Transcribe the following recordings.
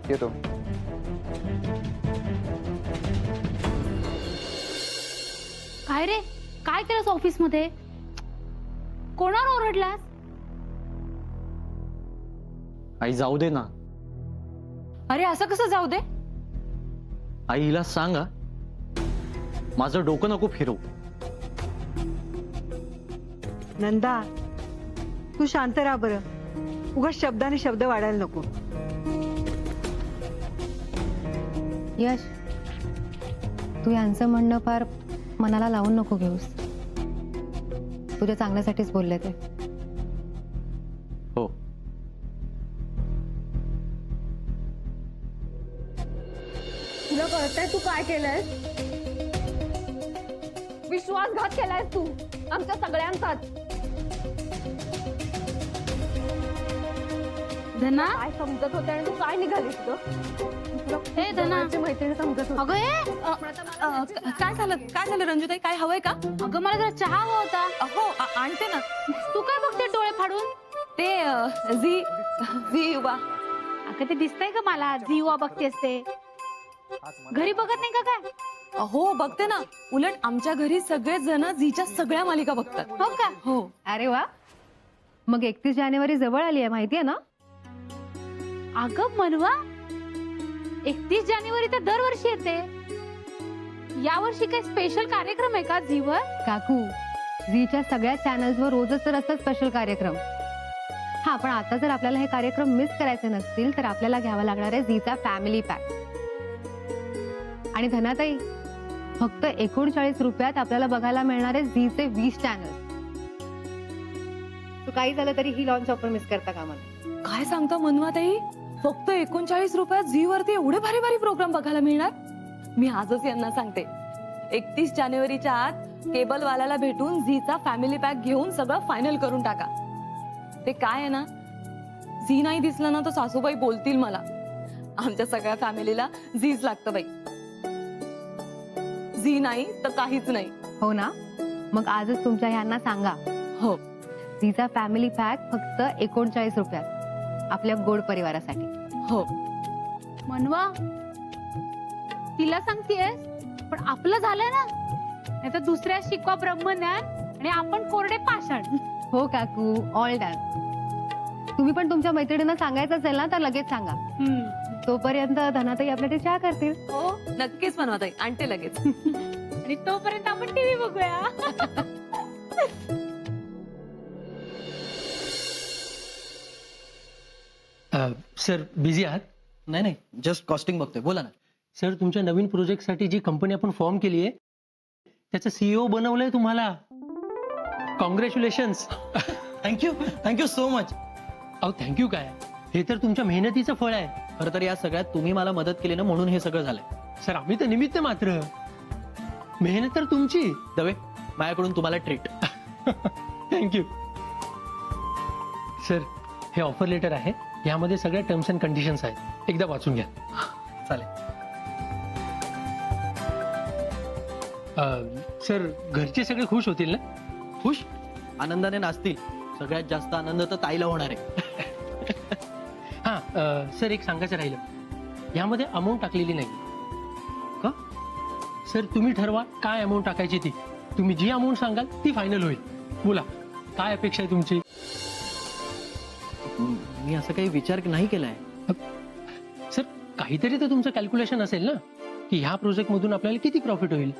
येतो. काय रे, काय केलंस ऑफिस मध्ये? कोणावर ओरडलास? आई जाऊ दे ना. अरे असं कसं जाऊ दे? आई हिला सांगा, माझं डोकं नको फिरवू. नंदा, तू शांत राहा बरं. उगाच शब्दाने शब्द वाढायला नको. यश, तू यांचं म्हणणं फार मनाला लावून नको घेऊस. तुझ्या चांगल्यासाठीच बोलले ते. हो, तुला कळतंय तू काय केलंय? विश्वासघात केलायस तू आमच्या सगळ्यांचाच. धना, काय समजत होते आणि तू काय निघालीस ग? हे धना, मैत्रिणी समजत होती. अगं हे काय झालं रंजुताई? काय हवंय का? अगं मला जरा चहा हवा होता. हो आणते ना. तू काय बघते डोळे फाडून? ते झी युवा. अगं ते दिसतंय का मला? जीवा बघतेस ते. घरी बघत नाही का काय? हो बघते ना. उलट आमच्या घरी सगळे जण झीच्या सगळ्या मालिका बघतात. हो का? हो. अरे वा, मग 31 जानेवारी जवळ आली आहे, माहितीये ना? अगं मनवा, 31 जानेवारी तर दरवर्षी येते. यावर्षी काही स्पेशल कार्यक्रम आहे का झीवर? काकू, झीच्या सगळ्या चॅनल्सवर रोजच तर असतात स्पेशल कार्यक्रम. हा, पण आता जर आपल्याला हे कार्यक्रम मिस करायचे नसतील तर आपल्याला घ्यावा लागणार आहे झीचा फॅमिली पॅक. आणि धनाताई, फक्त 39 रुपयात आपल्याला बघायला मिळणार आहे झीचे 20 चॅनल. तो काही झालं तरी ही लॉन्च ऑफर मिस करता कामा नये. काय सांगता मनवाताई? फक्त 39 रुपयात झी वरती एवढे भारी भारी प्रोग्राम बघायला मिळणार. मी आजच यांना सांगते, 31 जानेवारीच्या आत केबल वाल्याला भेटून झीचा फॅमिली पॅक घेऊन सगळं फायनल करून टाका. ते काय आहे ना, झी नाही दिसलं ना तर सासूबाई बोलतील मला. आमच्या सगळ्या फॅमिलीला झीच लागतं बाई. झी नाही तर काहीच नाही. हो ना? मग आजच तुमच्या ह्यांना सांगा, हो, झीचा फॅमिली पॅक फक्त 39 रुपयात आपल्या गोड परिवारासाठी. हो. मनवा, तिला सांगतेस, पण आपलं झालं ना, नाही तर दुसऱ्या शिकवा ब्रह्मज्ञान आणि आपण कोरडे पाषाण. हो काकू, ऑल डन. तुम्ही पण तुमच्या मैत्रिणींना सांगायचं असेल ना तर लगेच सांगा. तोपर्यंत धनाताई आपल्या ते चहा करतील. हो नक्कीच मनवाताई, आणते लगेच. आणि तोपर्यंत आपण टीव्ही बघूया. सर बिझी आहात? नाही, जस्ट कॉस्टिंग बघतोय. बोला ना. सर, तुमच्या नवीन प्रोजेक्टसाठी जी कंपनी आपण फॉर्म केली आहे त्याचं सीईओ बनवलंय तुम्हाला. कॉंग्रॅच्युलेशन्स. Thank you so much. अहो थँक्यू काय, हे तर तुमच्या मेहनतीचं फळ आहे. खरं तर या सगळ्यात तुम्ही मला मदत केली ना, म्हणून हे सगळं झालंय. सर आम्ही तर निमित्त मात्र, मेहनत तर तुमची. दवे, माझ्याकडून तुम्हाला ट्रीट. थँक्यू. सर, हे ऑफर लेटर आहे, यामध्ये सगळ्या टर्म्स अँड कंडिशन्स आहेत, एकदा वाचून घ्या. चालेल. सर, घरचे सगळे खुश होतील ना? खुश, आनंदाने नाचतील. सगळ्यात जास्त आनंद तर ताईला होणार आहे. हा सर, एक सांगायचं राहिलं, यामध्ये अमाऊंट टाकलेली नाही. का? सर, तुम्ही ठरवा काय अमाऊंट टाकायची ती. तुम्ही जी अमाऊंट सांगाल ती फायनल होईल. बोला, काय अपेक्षा आहे तुमची? मी असं काही विचार नाही केलाय. सर, काहीतरी तर तुमचं कॅल्क्युलेशन असेल ना, की ह्या प्रोजेक्ट मधून आपल्याला किती प्रॉफिट होईल,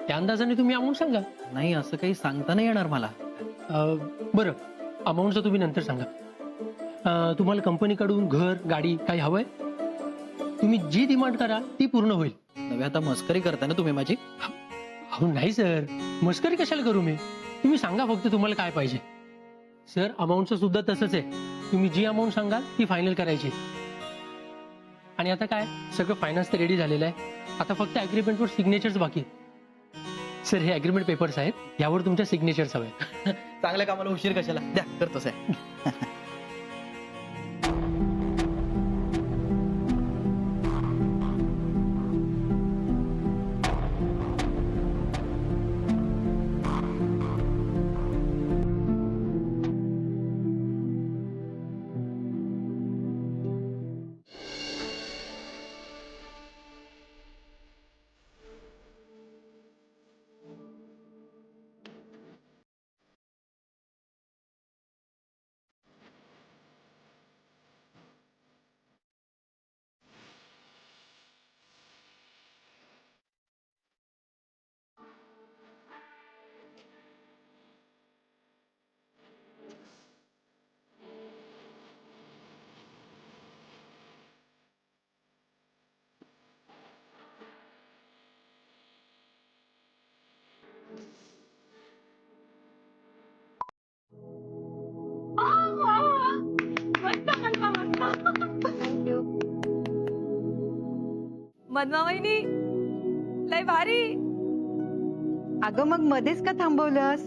त्या अंदाजाने तुम्ही अमाऊंट सांगा. नाही, असं काही सांगता नाही येणार मला. बरं, अमाऊंटचं तुम्ही नंतर सांगा. तुम्हाला कंपनीकडून घर, गाडी काही हवंय? तुम्ही जी डिमांड कराल ती पूर्ण होईल. नव्हे, आता मस्करी करताय ना तुम्ही माझी? अहो नाही सर, मस्करी कशाला करू मी. तुम्ही सांगा फक्त तुम्हाला काय पाहिजे. सर, अमाऊंटचं सुद्धा तसंच आहे, तुम्ही जी अमाऊंट सांगाल ती फायनल करायची. आणि आता काय, सगळं फायनान्स तर रेडी झालेलं आहे, आता फक्त अग्रीमेंटवर सिग्नेचर्स बाकी आहेत. सर, हे अग्रीमेंट पेपर्स आहेत, यावर तुमच्या सिग्नेचर्स हवे. चांगल्या कामाला उशीर कशाला, द्या करतोस आहे. मनवा वहिनी लय भारी. अगं मग मध्येच का थांबवलंस?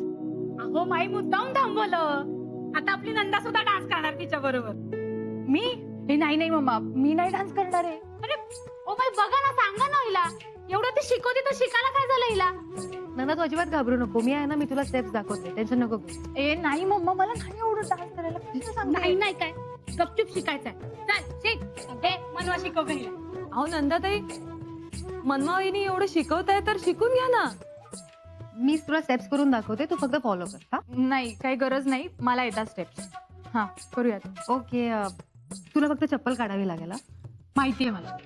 अहो माई मुद्दाम थांबवलं. आता आपली नंदा सुद्धा डान्स करणार तिच्या बरोबर. मी नाही नाही मम्मा, मी नाही डान्स करणार आहे. अरे ओ बाई बघा ना, सांगा ना हिला. एवढं ते शिकवते तर शिकायला काय झालं हिला? नंदा तू अजिबात घाबरू नको, मी आहे ना, मी तुला स्टेप्स दाखवते, टेन्शन नको घेऊ. ए नाही मम्मा, मला नाही एवढं डान्स करायला. कसं सांगते? नाही नाही काय गपचूप शिकायचंय. चल शिक. हे मनवा शिकव हिला. अहो नंदाताई, मनवा वहिनी एवढं शिकवताय तर शिकून घ्या ना. मी तुला स्टेप्स करून दाखवते, तू फक्त फॉलो कर. हा नाही काही गरज नाही, मला येतात स्टेप्स. हा करूयात. ओके. तुला फक्त चप्पल काढावी लागेल. हा? माहितीये मला.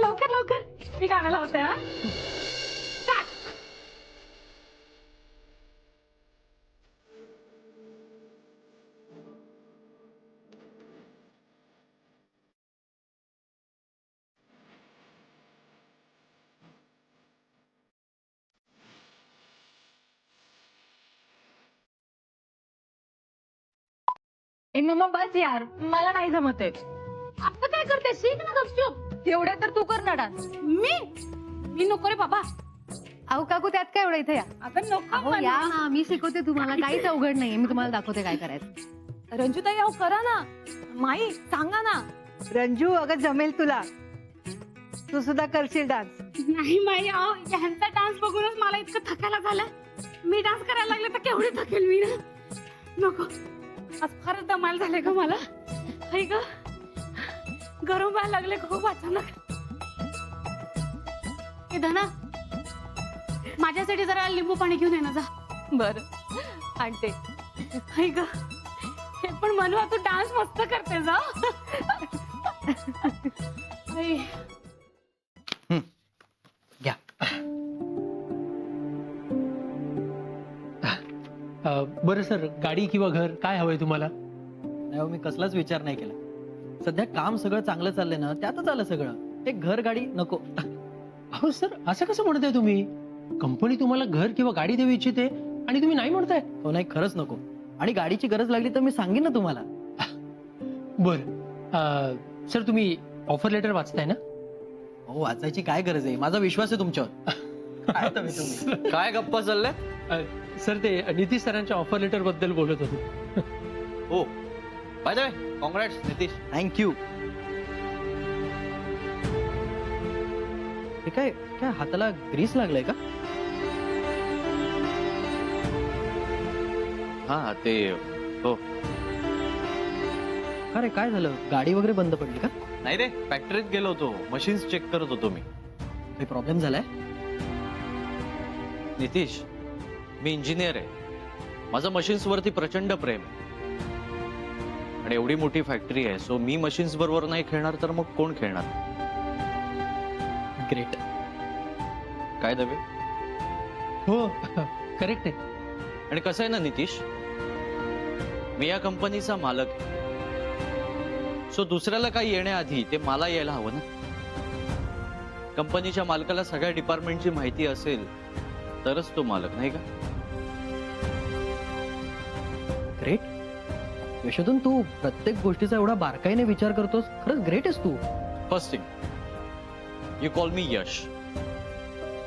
लवकर लवकर मी गाणं लावते. हा ए मम्मा बस यार, मला नाही जमत आहे. आता काय करते? शिक ना गपचूप. एवढ्या तर तू कर ना डान्स. मी नको रे बाबा. अहो काकू, त्यात काय एवढं, इथे या. आता नको अहो या ना, मी शिकवते तुम्हाला, काहीच अवघड नाहीये, मी तुम्हाला दाखवते काय करायचं. रंजुताई अहो करा ना. माई सांगा ना. रंजू अगं जमेल तुला, तू सुद्धा करशील डान्स. नाही माई. अहो ह्यांचा डान्स बघूनच मला इतकं थकायला झालं. मी डान्स करायला लागले तर केवढे थकेल मी ना. नको, आज फारच दमायला झाले का मला. हाय ग, गरम व्हायला लागले खूप अचानक. हे धना, माझ्यासाठी जरा लिंबू पाणी घेऊन ये ना जा. बर आणते. हाय ग, हे पण मनवा तू डान्स मस्त करते जा. हाय. घ्या. बरं सर, गाडी किंवा घर काय हवंय तुम्हाला? नाही हो, मी कसलाच विचार नाही केला. सध्या काम सगळं चांगलं चाललंय ना, त्यातच आलं सगळं. ते घर गाडी नको. अहो सर, असं कसं म्हणताय तुम्ही? कंपनी तुम्हाला घर किंवा गाडी देऊ इच्छिते आणि तुम्ही नाही म्हणताय? हो नाही, खरंच नको. आणि गाडीची गरज लागली तर मी सांगेन ना तुम्हाला. बरं. सर तुम्ही ऑफर लेटर वाचताय ना? हो, वाचायची काय गरज आहे? माझा विश्वास आहे तुमच्यावर. काय तुम्ही काय गप्पा चालल्या? सर ते नितीश सरांच्या ऑफर लेटर बद्दल बोलत होतो. हो, bye the way congrats Nitish. Thank you. हे काय काय हाताला ग्रीस लागलाय का? हा ते हो. अरे काय झालं? गाडी वगैरे बंद पडली का? नाही रे, फॅक्टरीत गेलो होतो, मशीन्स चेक करत होतो मी. काही प्रॉब्लेम झालाय? नितीश, मी इंजिनियर आहे. माझं मशीन्स वरती प्रचंड प्रेम आहे. आणि एवढी मोठी फॅक्टरी आहे, सो मी मशीन्स बरोबर नाही खेळणार तर मग कोण खेळणार? ग्रेट. काय दवे? हो करेक्ट आहे. आणि कसं आहे ना नितीश, मी या कंपनीचा मालक आहे. सो दुसऱ्याला काही येण्याआधी ते मला यायला हवं ना. कंपनीच्या मालकाला सगळ्या डिपार्टमेंटची माहिती असेल तरच तो मालक, नाही का? ग्रेट. यशोधन, तू प्रत्येक गोष्टीचा एवढा बारकाईने विचार करतोस. खरंच ग्रेट आहेस तू. First thing, you call me Yash.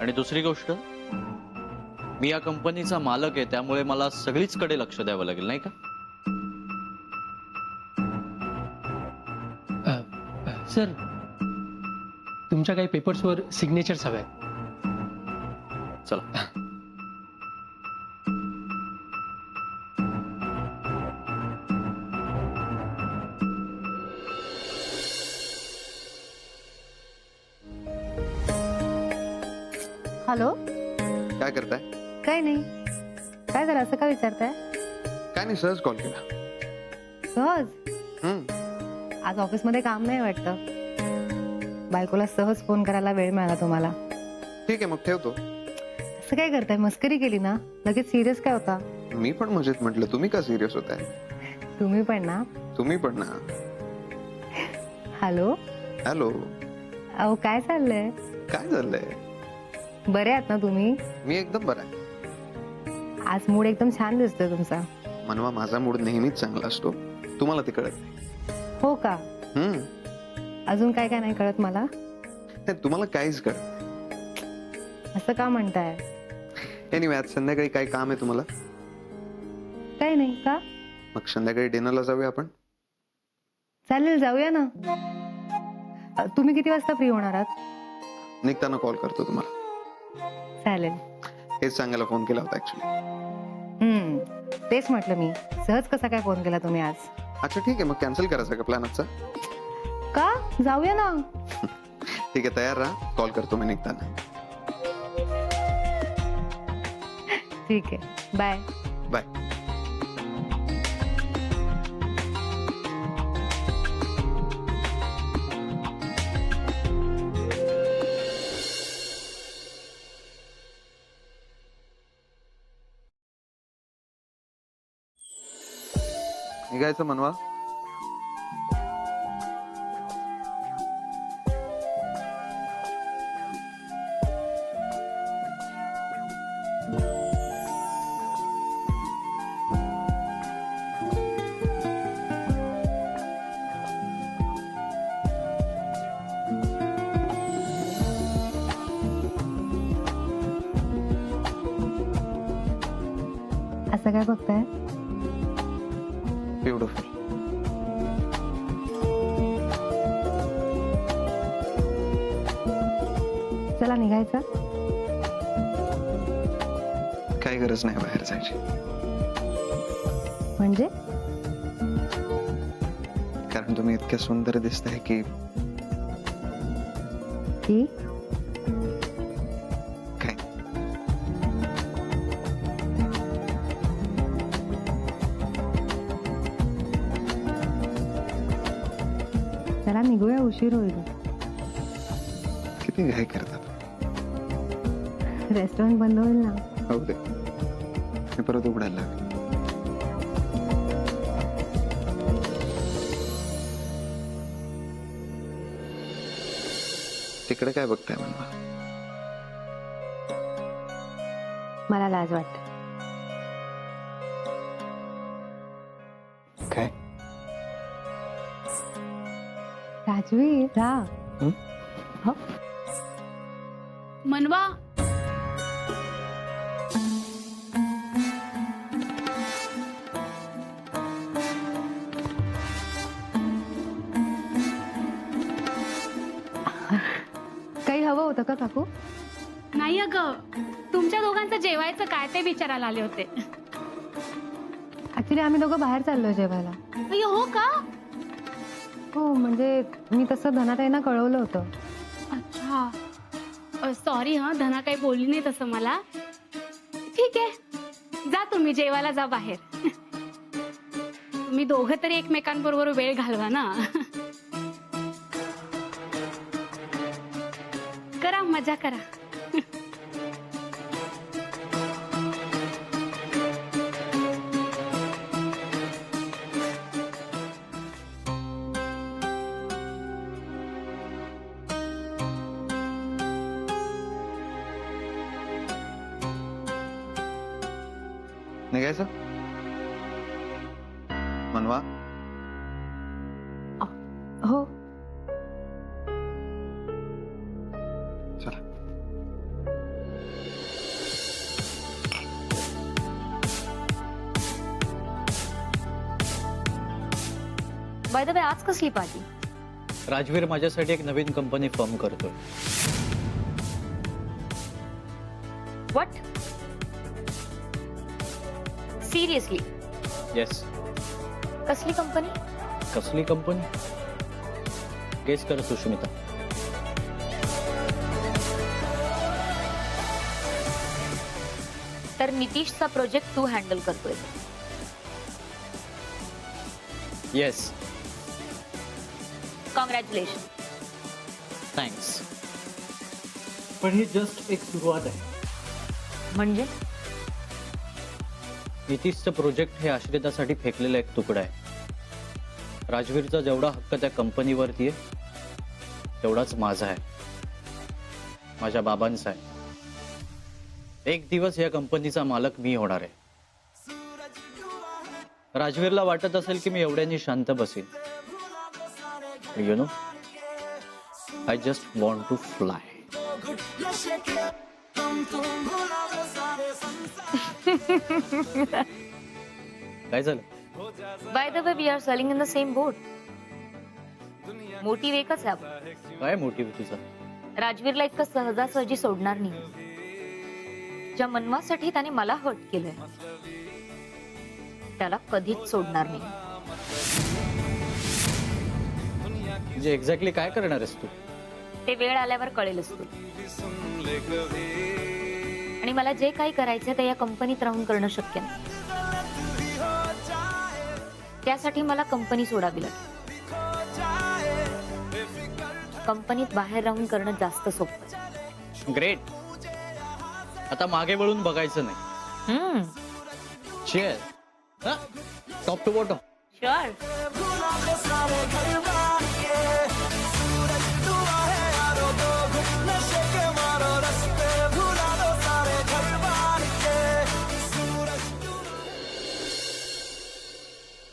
आणि दुसरी गोष्ट, मी या कंपनीचा मालक आहे, त्यामुळे मला सगळीच कडे लक्ष द्यावं लागेल, नाही का? सर तुमच्या काही पेपर्सवर सिग्नेचर्स हव्यात. चला. हॅलो, काय करताय? काय नाही. काय झालं, असं का विचारताय? काय नाही, सहज कॉल केला. सहज? हम्म. आज ऑफिसमध्ये काम नाही वाटतं. बायकोला सहज फोन करायला वेळ मिळाला तुम्हाला. ठीक आहे, मग ठेवतो. असं काय करताय? मस्करी केली ना, लगेच सिरियस काय होता? मी पण मजेत म्हटलं, तुम्ही का सिरियस होताय? तुम्ही पण ना. तुम्ही पण ना. हॅलो. हॅलो. अहो काय चाललंय? काय झालंय? बरे आहात ना तुम्ही? मी एकदम बरा आहे. आज मूड एकदम छान दिसतोय तुमचा. मनवा, माझा मूड नेहमीच चांगला असतो, तुम्हाला ते कळत नाही. हो का? हम्म. अजून काय काय नाही कळत मला? नाही, तुम्हाला काहीच कळ. असं का म्हणताय? एनिवे, आज संध्याकाळी काय काम आहे तुम्हाला? काही नाही का? मग संध्याकाळी डिनरला जाऊया आपण. चालेल, जाऊया ना. तुम्ही किती वाजता फ्री होणार आहात? निघताना कॉल करतो तुम्हाला. चालेल. हेच सांगायला फोन केला होता ऍक्च्युली. तेच म्हटलं मी, सहज कसा काय फोन केला तुम्ही आज? अच्छा ठीक आहे, मग कॅन्सल करायचा का प्लॅन आजचा? का? जाऊया ना. ठीक आहे, तयार राहा, कॉल करतो मी निघताना. ठीक आहे, बाय. बाय. निघायचं मनवा. असं काय बघताय? ब्युटिफुल. चला निघायचं. काही गरज नाही बाहेर जायची, म्हणजे? कारण तुम्ही इतक्या सुंदर दिसताय की की काय. चला निघूया, उशीर होईल. किती घाई करतात. रेस्टॉरंट बंद होईल ना. हो दे, मी परत उघडायला लागेल. तिकडे काय बघताय म्हणवा? मला लाज वाटते. काय? राजवीर, जा. मनवा, काही हवं होतं का काकू? नाही अगं, तुमच्या दोघांचं जेवायचं काय ते विचारायला आले होते. ऍक्च्युली आम्ही दोघं बाहेर चाललोय जेवायला. अय्यो, हो का? हो, म्हणजे मी तसं धनाताईंना कळवलं होतं. अच्छा, सॉरी हा, धना काही बोलली नाही तसं मला. ठीक आहे, जा तुम्ही जेवायला, जा बाहेर. तुम्ही दोघं तरी एकमेकांबरोबर वेळ घालवा ना. करा, मजा करा. निघायचं मनवा. हो. चला. बाय द वे, आज कसली पार्टी? राजवीर माझ्यासाठी एक नवीन कंपनी फॉर्म करतोय. व्हॉट? सिरियसली? येस. कसली कंपनी? कसली कंपनी? गेस कर सुष्मिता. तर नितीशचा प्रोजेक्ट तू हँडल करतोय. येस. कॉंग्रॅच्युलेशन. थँक्स. पण ही जस्ट एक सुरुवात आहे. म्हणजे? नितीशचं प्रोजेक्ट हे आश्रितासाठी फेकलेला एक तुकडा आहे. राजवीरचा जेवढा हक्क त्या कंपनीवरती आहे तेवढाच माझा आहे, माझ्या बाबांचा आहे. एक दिवस या कंपनीचा मालक मी होणार आहे. राजवीरला वाटत असेल की मी एवढ्यानी शांत बसेन. You know, I just want to fly. काय झालं? By the way we are sailing in the same boat. Motive एकच आहे आपण. काय मोटिव्ह तुझा? राजवीरला इतकं सहजासहजी सोडणार नाही. ज्या मनवासाठी त्याने मला हर्ट केलंय त्याला कधीच सोडणार नाही. म्हणजे एक्झॅक्टली काय करणार आहेस तू? ते वेळ आल्यावर कळेलच तू. आणि मला जे काही करायचं ते या कंपनीत राहून करणं शक्य नाही. त्यासाठी मला कंपनी सोडावी लागेल. कंपनीत बाहेर राहून करणं जास्त सोपं. ग्रेट. आता मागे वळून बघायचं नाही. Chair. Top to bottom. Sure.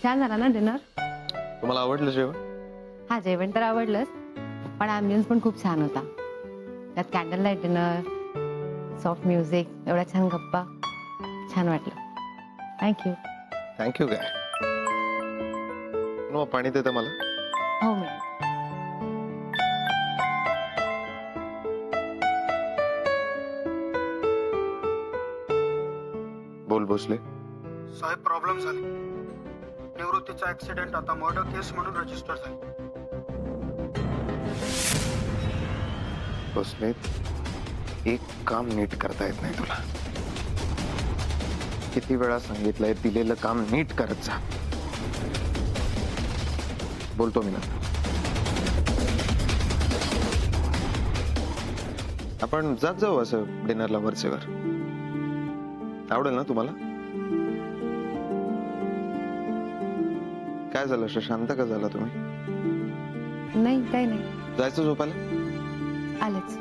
छान झाला ना डिनर? तुम्हाला आवडलं जेवण? हा, जेवण तर आवडलंच, पण ॲम्बियन्स पण खूप छान होता. त्यात candle light dinner, soft music, एवढ्या छान गप्पा. छान वाटलं. थँक्यू. थँक्यू काय. मग पाणी देतं मला? हो मी. बोल भोसले. साहेब, प्रॉब्लेम झाले. निवृत्तीचा ऍक्सिडेंट आता मर्डर केस म्हणून रजिस्टर झाली. भोसले, एक काम नीट करता येत नाही तुला. किती वेळा सांगितलंय दिलेलं काम नीट करत जा. बोलतो मी ना. आपण जात जाऊ असं डिनरला वरचेवर. आवडेल ना तुम्हाला? काय झालं, शांत का झाला तुम्ही? नाही, काही नाही. जायचं झोपायला? आलेच.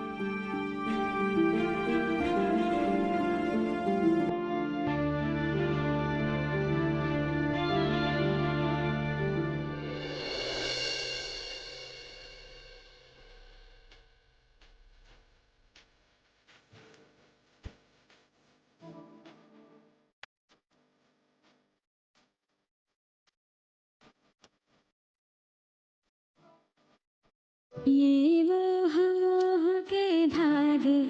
ये वो के धागे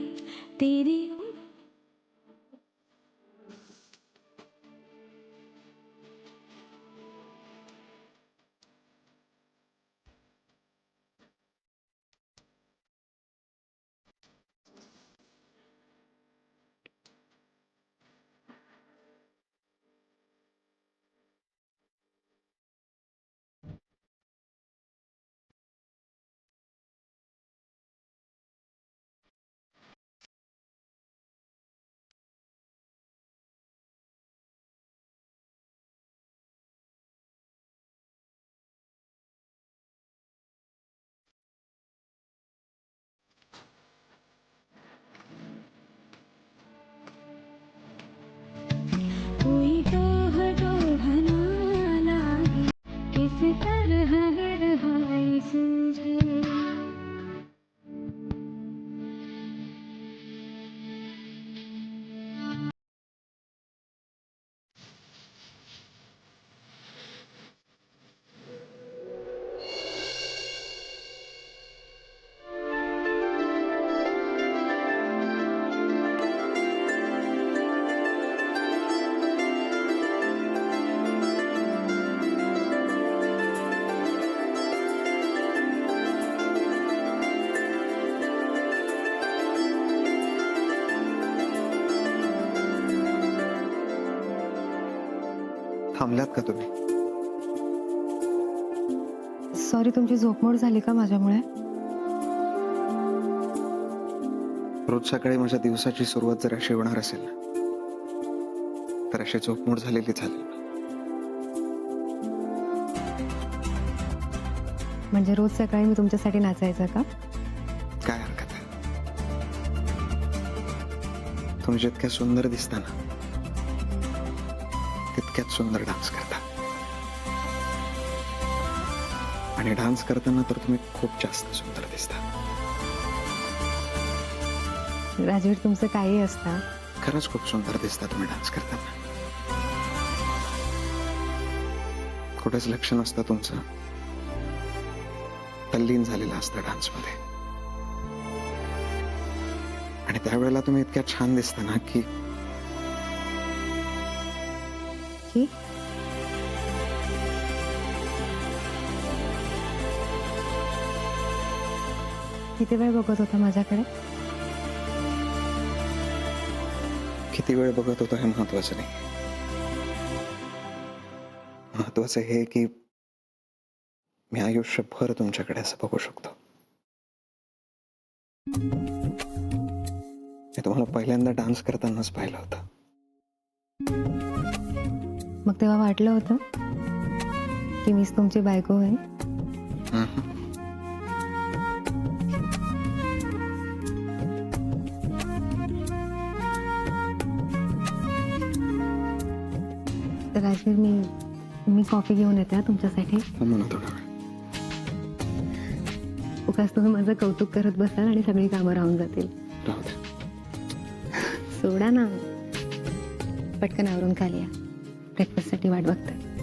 तेरी. कोई तो हटो भला लागे किस तरह रहाई सूझे. थांबल्यात का तुम्ही? सॉरी, तुमची झोपमोड झाली का माझ्यामुळे? रोज सकाळी माझ्या दिवसाची सुरुवात जर अशी होणार असेल ना, तर अशी झोपमोड झालेली झाली. म्हणजे रोज सकाळी मी तुमच्यासाठी नाचायचं का? काय हरकत आहे? तुम्ही जितक्या सुंदर दिसता ना, तितक्यात सुंदर डान्स करता. आणि डान्स करताना तर तुम्ही खूप जास्त सुंदर दिसता. राजवीर तुमचं काही असता खरंच खूप सुंदर दिसता तुम्ही डान्स करताना. कुठेच लक्ष नसतं तुमचं. तल्लीन झालेलं असतं डान्समध्ये. आणि त्यावेळेला तुम्ही इतक्या छान दिसता ना की की किती वेळ बघत होता माझ्याकडे? किती वेळ बघत होतो हे महत्वाचं नाही. महत्वाचं हे की मी आयुष्यभर तुमच्याकडे असं बघू शकतो. मी तुम्हाला पहिल्यांदा डान्स करतानाच पाहिलं होतं. मग तेव्हा वाटलं होतं की मीच तुमची बायको आहे. तर राजवीर मी कॉफी घेऊन येते हा तुमच्यासाठी. म्हणून थोडा वेळ उगाच तुम्ही माझं कौतुक करत बसाल आणि सगळी कामं राहून जातील. राहू दे. सोडा ना, पटकन आवरून खाली या. ब्रेकफास्टसाठी वाट बघते.